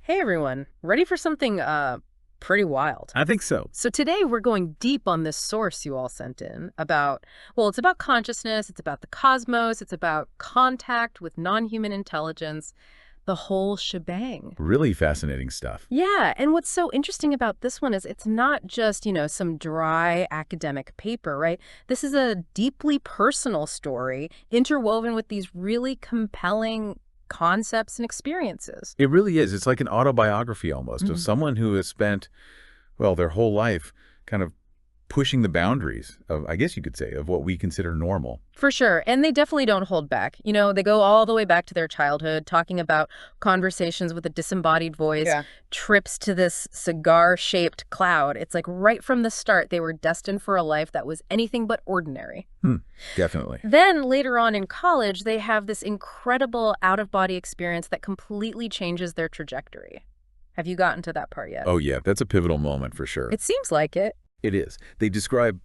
Hey everyone, ready for something pretty wild. I think so. So today we're going deep on this source you all sent in about, well, it's about consciousness, it's about the cosmos, it's about contact with non-human intelligence, the whole shebang. Really fascinating stuff. Yeah, and what's so interesting about this one is it's not just, some dry academic paper, right? This is a deeply personal story interwoven with these really compelling concepts and experiences. It really is. It's like an autobiography almost of someone who has spent, well, their whole life kind of pushing the boundaries of, I guess you could say, of what we consider normal. For sure. And they definitely don't hold back. They go all the way back to their childhood, talking about conversations with a disembodied voice, Yeah. trips to this cigar-shaped cloud. It's like right from the start, they were destined for a life that was anything but ordinary. Definitely. Then later on in college, they have this incredible out-of-body experience that completely changes their trajectory. Have you gotten to that part yet? Oh, yeah. That's a pivotal moment for sure. It seems like it. It is. They describe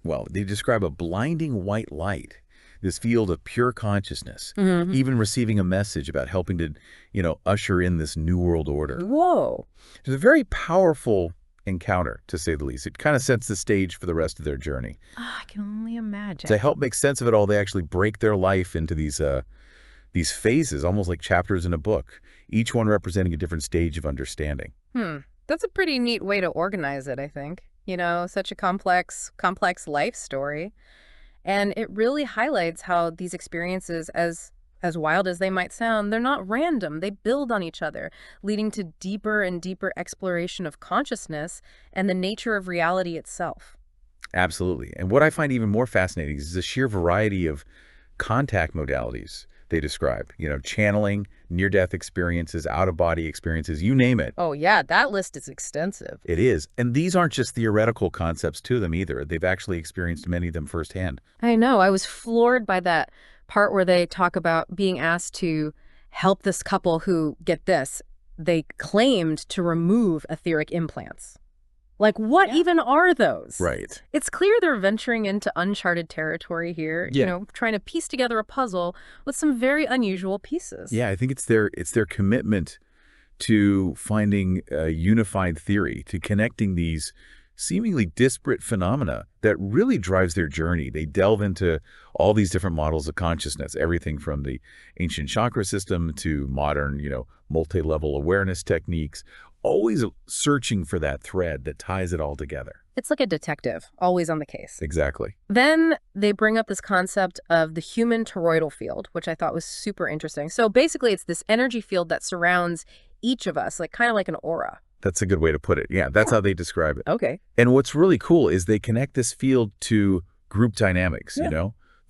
a blinding white light, this field of pure consciousness, even receiving a message about helping to, usher in this new world order. Whoa. It's a very powerful encounter, to say the least. It kind of sets the stage for the rest of their journey. I can only imagine. To help make sense of it all, they actually break their life into these phases, almost like chapters in a book, each one representing a different stage of understanding. That's a pretty neat way to organize it, I think. Such a complex life story. And it really highlights how these experiences, as wild as they might sound, they're not random. They build on each other, leading to deeper and deeper exploration of consciousness and the nature of reality itself. Absolutely. And what I find even more fascinating is the sheer variety of contact modalities they describe. Channeling, near-death experiences, out-of-body experiences, you name it. Oh, yeah, that list is extensive. It is. And these aren't just theoretical concepts to them either. They've actually experienced many of them firsthand. I know. I was floored by that part where they talk about being asked to help this couple who, get this, they claimed to remove etheric implants. Like, what even are those? Right. It's clear they're venturing into uncharted territory here, trying to piece together a puzzle with some very unusual pieces. Yeah, I think it's their commitment to finding a unified theory, to connecting these seemingly disparate phenomena that really drives their journey. They delve into all these different models of consciousness, everything from the ancient chakra system to modern, multi-level awareness techniques, always searching for that thread that ties it all together. It's like a detective, always on the case. Exactly. Then they bring up this concept of the human toroidal field, which I thought was super interesting. So basically, it's this energy field that surrounds each of us, kind of like an aura. That's a good way to put it. Yeah, that's how they describe it. Okay. And what's really cool is they connect this field to group dynamics,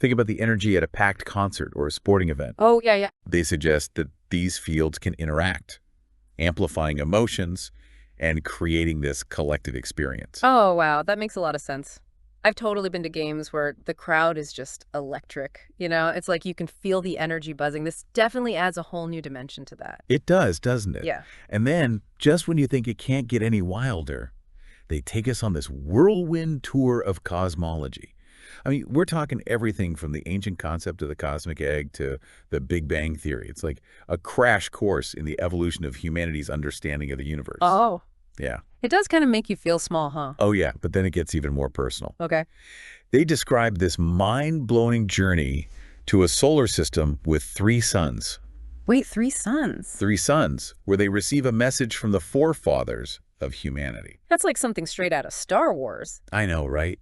Think about the energy at a packed concert or a sporting event. Oh, yeah. They suggest that these fields can interact, amplifying emotions and creating this collective experience. Oh, wow. That makes a lot of sense. I've totally been to games where the crowd is just electric. It's like you can feel the energy buzzing. This definitely adds a whole new dimension to that. It does, doesn't it? Yeah. And then, just when you think it can't get any wilder, they take us on this whirlwind tour of cosmology. I mean, we're talking everything from the ancient concept of the cosmic egg to the Big Bang Theory. It's like a crash course in the evolution of humanity's understanding of the universe. Oh. Yeah. It does kind of make you feel small, huh? Oh, yeah. But then it gets even more personal. Okay. They describe this mind-blowing journey to a solar system with 3 suns. Wait, 3 suns? 3 suns, where they receive a message from the forefathers of humanity. That's like something straight out of Star Wars. I know, right?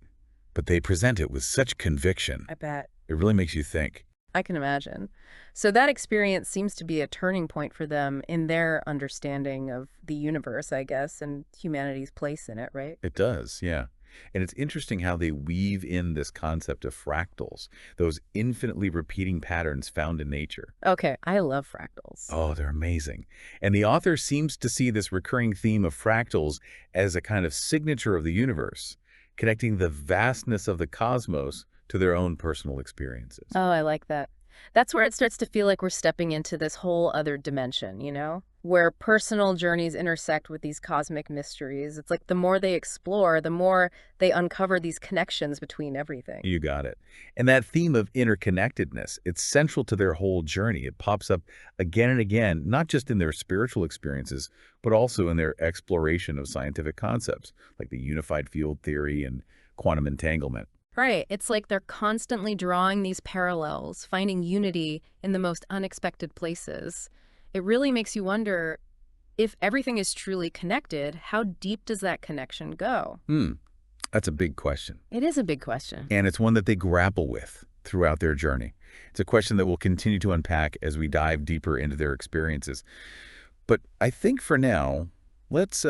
But they present it with such conviction. I bet. It really makes you think. I can imagine. So that experience seems to be a turning point for them in their understanding of the universe, I guess, and humanity's place in it, right? It does, yeah. And it's interesting how they weave in this concept of fractals, those infinitely repeating patterns found in nature. Okay, I love fractals. Oh, they're amazing. And the author seems to see this recurring theme of fractals as a kind of signature of the universe, connecting the vastness of the cosmos to their own personal experiences. Oh, I like that. That's where it starts to feel like we're stepping into this whole other dimension, where personal journeys intersect with these cosmic mysteries. It's like the more they explore, the more they uncover these connections between everything. You got it. And that theme of interconnectedness, it's central to their whole journey. It pops up again and again, not just in their spiritual experiences, but also in their exploration of scientific concepts, like the unified field theory and quantum entanglement. Right. It's like they're constantly drawing these parallels, finding unity in the most unexpected places. It really makes you wonder, if everything is truly connected, how deep does that connection go? That's a big question. It is a big question. And it's one that they grapple with throughout their journey. It's a question that we'll continue to unpack as we dive deeper into their experiences. But I think for now, let's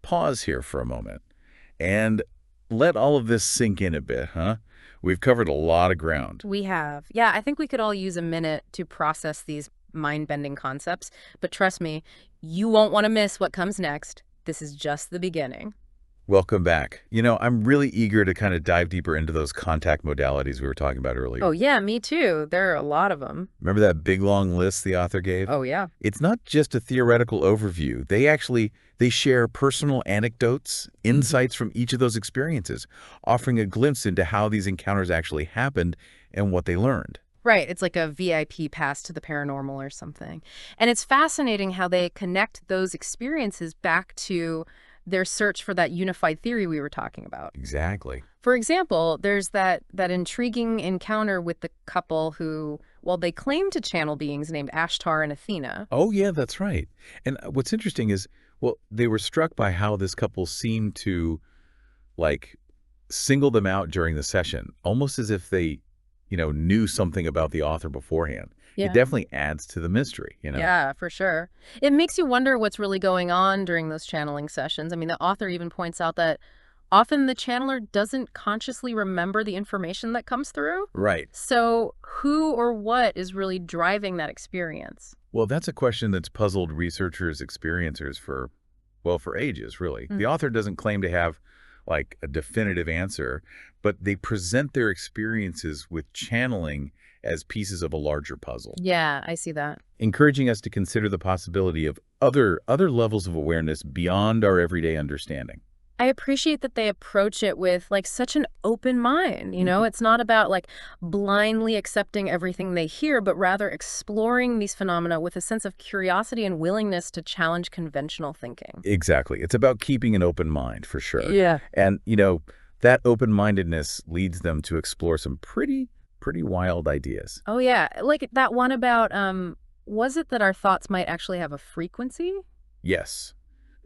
pause here for a moment and let all of this sink in a bit, huh? We've covered a lot of ground. We have. Yeah, I think we could all use a minute to process these mind-bending concepts. But trust me, you won't want to miss what comes next. This is just the beginning. Welcome back. I'm really eager to kind of dive deeper into those contact modalities we were talking about earlier. Oh, yeah, me too. There are a lot of them. Remember that big long list the author gave? Oh, yeah. It's not just a theoretical overview. They share personal anecdotes, insights from each of those experiences, offering a glimpse into how these encounters actually happened and what they learned. Right. It's like a VIP pass to the paranormal or something. And it's fascinating how they connect those experiences back to their search for that unified theory we were talking about. Exactly. For example, there's that intriguing encounter with the couple who, well, they claim to channel beings named Ashtar and Athena. Oh, yeah, that's right. And what's interesting is, well, they were struck by how this couple seemed to, like, single them out during the session, almost as if they, knew something about the author beforehand. It Yeah. definitely adds to the mystery. Yeah, for sure. It makes you wonder what's really going on during those channeling sessions. I mean, the author even points out that often the channeler doesn't consciously remember the information that comes through. Right. So who or what is really driving that experience? Well, that's a question that's puzzled researchers, experiencers for ages, really. The author doesn't claim to have, like, a definitive answer, but they present their experiences with channeling as pieces of a larger puzzle, Yeah, I see that. encouraging us to consider the possibility of other levels of awareness beyond our everyday understanding. I appreciate that they approach it with like such an open mind, It's not about like blindly accepting everything they hear, but rather exploring these phenomena with a sense of curiosity and willingness to challenge conventional thinking. Exactly. It's about keeping an open mind, for sure. Yeah. And, that open-mindedness leads them to explore some pretty wild ideas. Oh yeah, like that one about was it that our thoughts might actually have a frequency? Yes.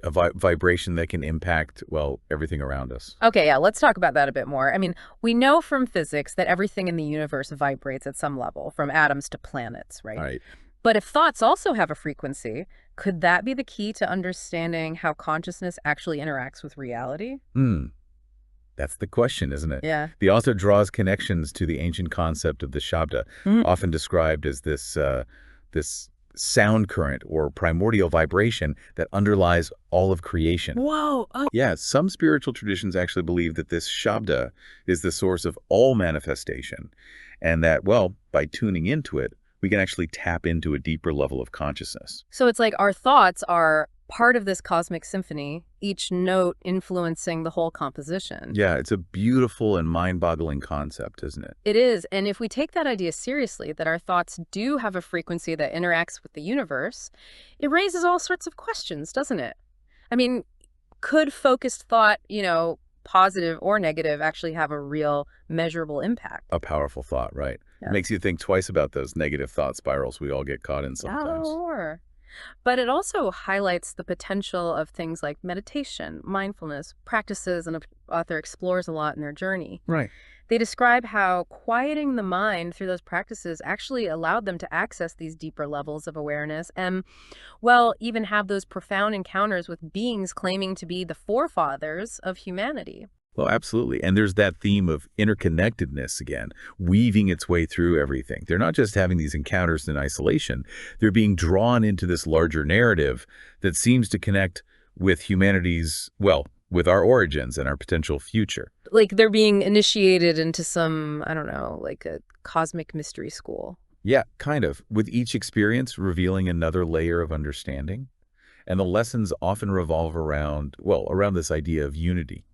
A vibration that can impact, well, everything around us. Okay, yeah, let's talk about that a bit more. I mean, we know from physics that everything in the universe vibrates at some level, from atoms to planets, right? Right. But if thoughts also have a frequency, could that be the key to understanding how consciousness actually interacts with reality? That's the question, isn't it? Yeah. The author draws connections to the ancient concept of the Shabda, often described as this sound current or primordial vibration that underlies all of creation. Whoa. Oh. Yeah, some spiritual traditions actually believe that this Shabda is the source of all manifestation, and that, well, by tuning into it, we can actually tap into a deeper level of consciousness. So it's like our thoughts are part of this cosmic symphony, each note influencing the whole composition. Yeah, it's a beautiful and mind-boggling concept, isn't it? It is. And if we take that idea seriously, that our thoughts do have a frequency that interacts with the universe, it raises all sorts of questions, doesn't it? I mean, could focused thought, positive or negative, actually have a real measurable impact? A powerful thought, right? Yeah. It makes you think twice about those negative thought spirals we all get caught in sometimes. Sure. But it also highlights the potential of things like meditation, mindfulness, practices, and the author explores a lot in their journey. Right. They describe how quieting the mind through those practices actually allowed them to access these deeper levels of awareness and, well, even have those profound encounters with beings claiming to be the forefathers of humanity. Well, absolutely. And there's that theme of interconnectedness again, weaving its way through everything. They're not just having these encounters in isolation. They're being drawn into this larger narrative that seems to connect with humanity's, well, with our origins and our potential future. Like they're being initiated into some, I don't know, like a cosmic mystery school. Yeah, kind of, with each experience revealing another layer of understanding. And the lessons often revolve around, well, around this idea of unity,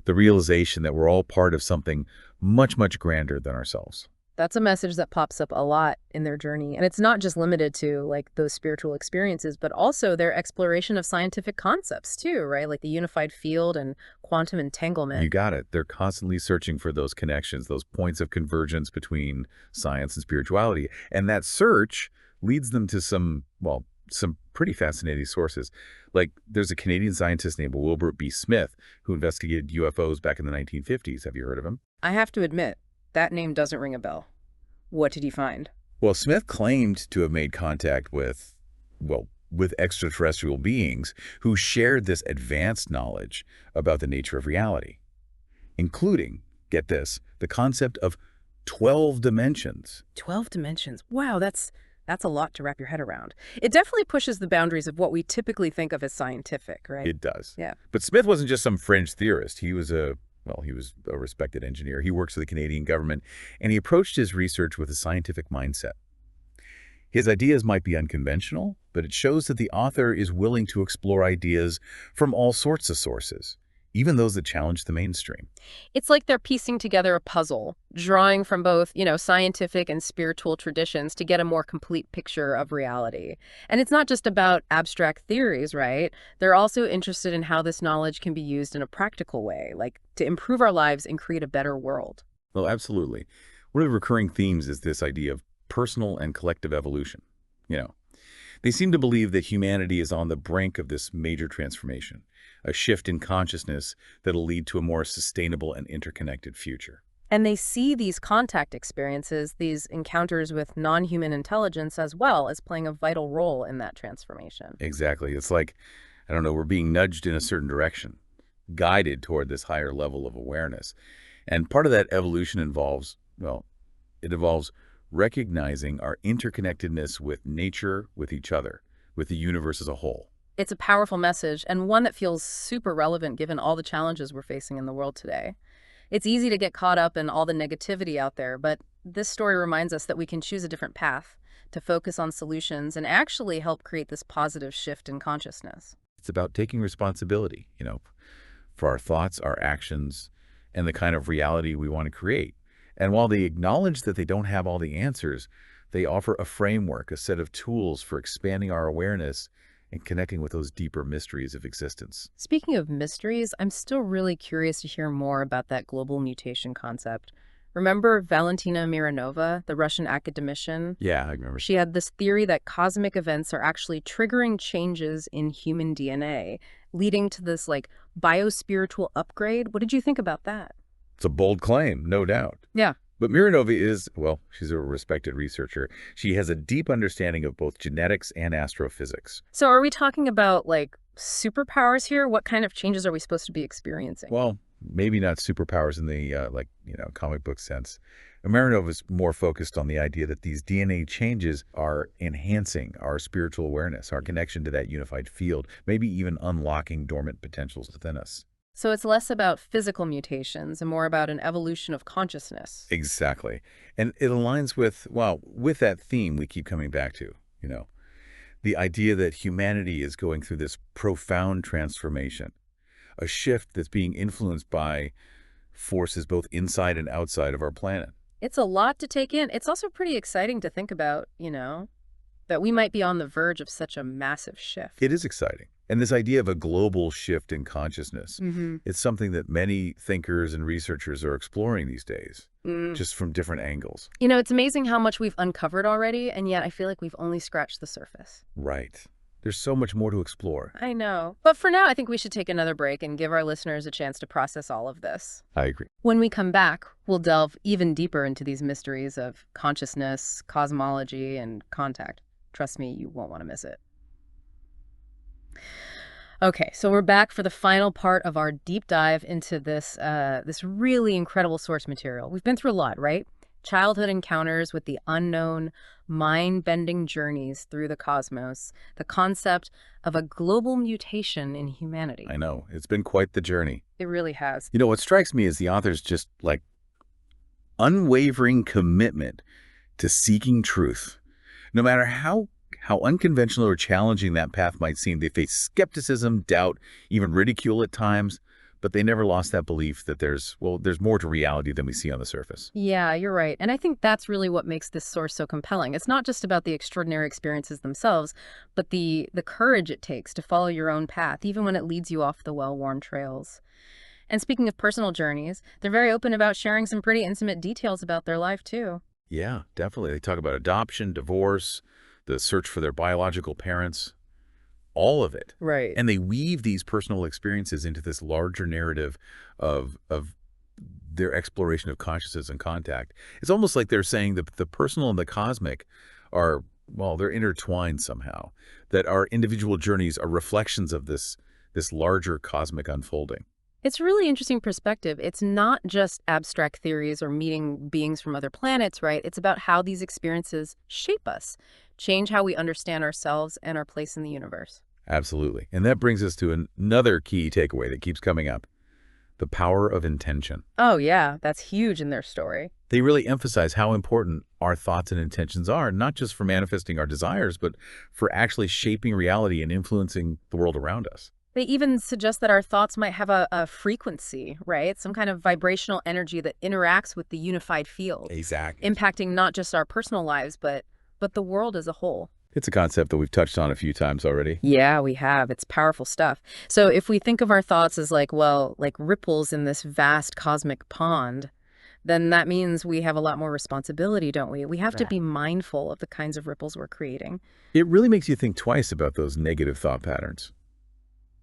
the realization that we're all part of something much, much grander than ourselves. That's a message that pops up a lot in their journey. And it's not just limited to like those spiritual experiences, but also their exploration of scientific concepts too, right? Like the unified field and quantum You entanglement. got it. They're constantly searching for those connections, those points of convergence between science and spirituality. And that search leads them to some, well, some pretty fascinating sources. Like there's a Canadian scientist named Wilbur B. Smith who investigated UFOs back in the 1950s. Have you heard of him? I have to admit, that name doesn't ring a bell. What did he find? Well, Smith claimed to have made contact with, well, with extraterrestrial beings who shared this advanced knowledge about the nature of reality, including, get this, the concept of 12 dimensions. 12 dimensions. Wow, that's a lot to wrap your head around. It definitely pushes the boundaries of what we typically think of as scientific, right? It does. Yeah. But Smith wasn't just some fringe theorist. He was a respected engineer. He works for the Canadian government, and he approached his research with a scientific mindset. His ideas might be unconventional, but it shows that the author is willing to explore ideas from all sorts of sources, even those that challenge the mainstream. It's like they're piecing together a puzzle, drawing from both, scientific and spiritual traditions to get a more complete picture of reality. And it's not just about abstract theories, right? They're also interested in how this knowledge can be used in a practical way, like to improve our lives and create a better world. Well, absolutely. One of the recurring themes is this idea of personal and collective evolution. You know, they seem to believe that humanity is on the brink of this major transformation, a shift in consciousness that'll lead to a more sustainable and interconnected future. And they see these contact experiences, these encounters with non-human intelligence as well as playing a vital role in that transformation. Exactly. It's like, I don't know, we're being nudged in a certain direction, guided toward this higher level of awareness. And part of that evolution involves, well, it involves recognizing our interconnectedness with nature, with each other, with the universe as a whole. It's a powerful message and one that feels super relevant given all the challenges we're facing in the world today. It's easy to get caught up in all the negativity out there, but this story reminds us that we can choose a different path to focus on solutions and actually help create this positive shift in consciousness. It's about taking responsibility, for our thoughts, our actions, and the kind of reality we want to create. And while they acknowledge that they don't have all the answers, they offer a framework, a set of tools for expanding our awareness and connecting with those deeper mysteries of existence. Speaking of mysteries, I'm still really curious to hear more about that global mutation concept. Remember Valentina Mironova, the Russian academician? Yeah, I remember. She had this theory that cosmic events are actually triggering changes in human DNA, leading to this like biospiritual upgrade. What did you think about that? It's a bold claim, no doubt. Yeah. But Mironova is, well, she's a respected researcher. She has a deep understanding of both genetics and astrophysics. So are we talking about like superpowers here? What kind of changes are we supposed to be experiencing? Well, maybe not superpowers in the, comic book sense. Mironova is more focused on the idea that these DNA changes are enhancing our spiritual awareness, our connection to that unified field, maybe even unlocking dormant potentials within us. So it's less about physical mutations and more about an evolution of consciousness. Exactly. And it aligns with, well, with that theme we keep coming back to, the idea that humanity is going through this profound transformation, a shift that's being influenced by forces both inside and outside of our planet. It's a lot to take in. It's also pretty exciting to think about, that we might be on the verge of such a massive shift. It is exciting. And this idea of a global shift in consciousness, it's something that many thinkers and researchers are exploring these days, just from different angles. It's amazing how much we've uncovered already, and yet I feel like we've only scratched the surface. Right. There's so much more to explore. I know. But for now, I think we should take another break and give our listeners a chance to process all of this. I agree. When we come back, we'll delve even deeper into these mysteries of consciousness, cosmology, and contact. Trust me, you won't want to miss it. Okay, so we're back for the final part of our deep dive into this really incredible source material. We've been through a lot, right? Childhood encounters with the unknown, mind-bending journeys through the cosmos, the concept of a global mutation in humanity. I know. It's been quite the journey. It really has. What strikes me is the author's just, unwavering commitment to seeking truth. No matter how unconventional or challenging that path might seem, they face skepticism, doubt, even ridicule at times, but they never lost that belief that there's more to reality than we see on the surface. Yeah, you're right. And I think that's really what makes this source so compelling. It's not just about the extraordinary experiences themselves, but the courage it takes to follow your own path, even when it leads you off the well-worn trails. And speaking of personal journeys, they're very open about sharing some pretty intimate details about their life, too. Yeah, definitely. They talk about adoption, divorce, the search for their biological parents, all of it. Right. And they weave these personal experiences into this larger narrative of their exploration of consciousness and contact. It's almost like they're saying that the personal and the cosmic are, well, they're intertwined somehow, that our individual journeys are reflections of this larger cosmic unfolding. It's a really interesting perspective. It's not just abstract theories or meeting beings from other planets, right? It's about how these experiences shape us, change how we understand ourselves and our place in the universe. Absolutely. And that brings us to another key takeaway that keeps coming up, the power of intention. Oh, yeah, that's huge in their story. They really emphasize how important our thoughts and intentions are, not just for manifesting our desires, but for actually shaping reality and influencing the world around us. They even suggest that our thoughts might have a frequency, right? Some kind of vibrational energy that interacts with the unified field, Exactly. impacting not just our personal lives, but the world as a whole. It's a concept that we've touched on a few times already. Yeah, we have. It's powerful stuff. So if we think of our thoughts as like, well, like ripples in this vast cosmic pond, then that means we have a lot more responsibility, don't we? We have to be mindful of the kinds of ripples we're creating. It really makes you think twice about those negative thought patterns.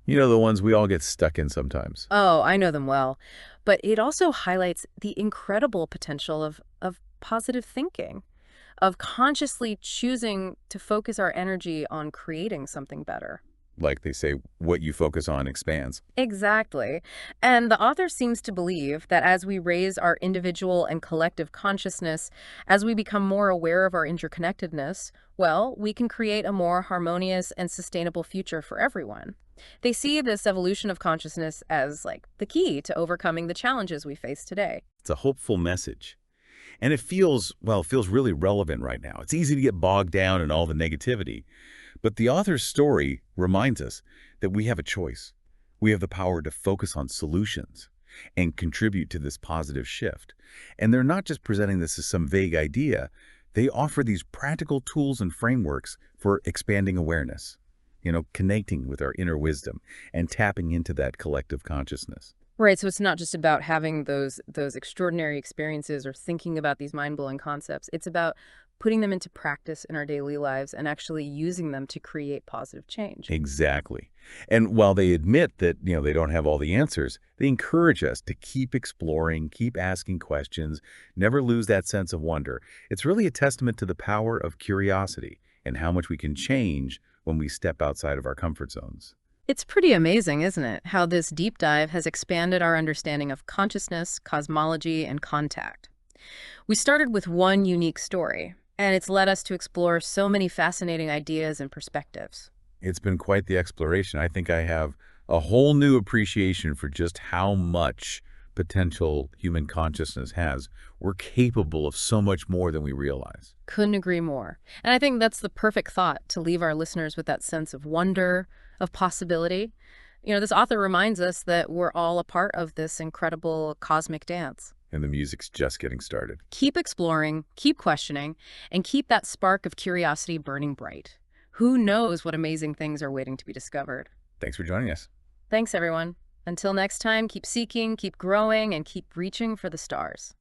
You know, the ones we all get stuck in sometimes. Oh, I know them well. But it also highlights the incredible potential of positive thinking, of consciously choosing to focus our energy on creating something better. Like they say, what you focus on expands. Exactly. And the author seems to believe that as we raise our individual and collective consciousness, as we become more aware of our interconnectedness, well, we can create a more harmonious and sustainable future for everyone. They see this evolution of consciousness as like the key to overcoming the challenges we face today. It's a hopeful message. And it feels, well, it feels really relevant right now. It's easy to get bogged down in all the negativity. But the author's story reminds us that we have a choice. We have the power to focus on solutions and contribute to this positive shift. And they're not just presenting this as some vague idea. They offer these practical tools and frameworks for expanding awareness, connecting with our inner wisdom and tapping into that collective consciousness. Right, so it's not just about having those extraordinary experiences or thinking about these mind-blowing concepts. It's about putting them into practice in our daily lives and actually using them to create positive change. Exactly. And while they admit that, they don't have all the answers, they encourage us to keep exploring, keep asking questions, never lose that sense of wonder. It's really a testament to the power of curiosity and how much we can change when we step outside of our comfort zones. It's pretty amazing, isn't it, how this deep dive has expanded our understanding of consciousness, cosmology, and contact. We started with one unique story, and it's led us to explore so many fascinating ideas and perspectives. It's been quite the exploration. I think I have a whole new appreciation for just how much potential human consciousness has. We're capable of so much more than we realize. Couldn't agree more. And I think that's the perfect thought to leave our listeners with that sense of wonder, of possibility. This author reminds us that we're all a part of this incredible cosmic dance. And the music's just getting started. Keep exploring, keep questioning, and keep that spark of curiosity burning bright. Who knows what amazing things are waiting to be discovered? Thanks for joining us. Thanks, everyone. Until next time, keep seeking, keep growing, and keep reaching for the stars.